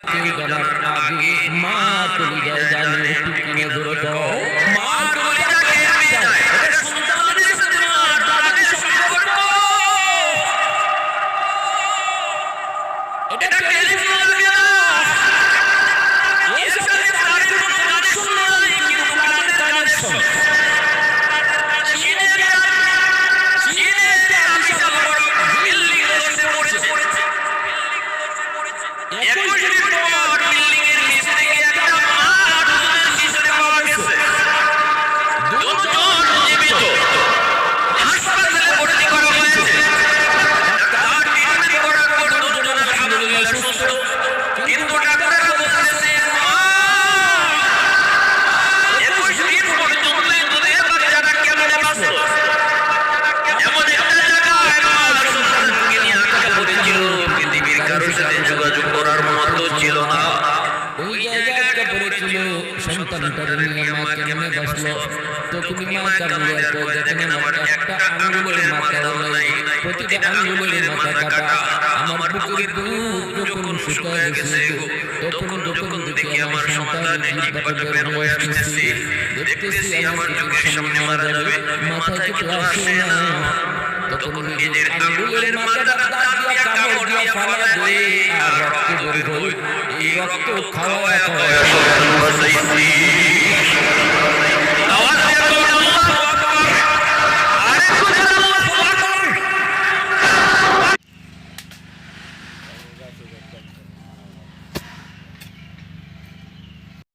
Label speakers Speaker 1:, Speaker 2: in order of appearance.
Speaker 1: গলার আগে মা তুলি যায় জানে টুকিয়ে ধরে দাও মা তুলি যায় এটা সন্তানের সাথে মা দাদাকে সম্পর্ক এটা টেলিফোন লাগবে না এর সাথে তার কোনো কানেকশন নেই কিন্তু ব্লাডের কানেকশন যোগাযোগ করার মতো ছিল না ওই জায়গাটা পড়েছিল সন্তানটার নিয়ে মা কেমনে বসলো তখন মা কান্না করে দেখেন আমার একটা আঙ্গুলের মাথাও নাই প্রতিটা আঙ্গুলের মাথা কাটা আমার বুকের দুধ যখন শুকায় গেছে তখন দেখি আমার সন্তান জিহ্বাটা বের হয়ে আসছে দেখতেছি আমার চোখের সামনে মারা যাবে মাথায় কিছু আসে না তখন নিজের আঙ্গুলের মাথাটা দাঁত দিয়া কামড় দিয়া ফালা দেয় আর রক্ত বের হয় এই রক্ত খাওয়া খাওয়া বাঁচাইছি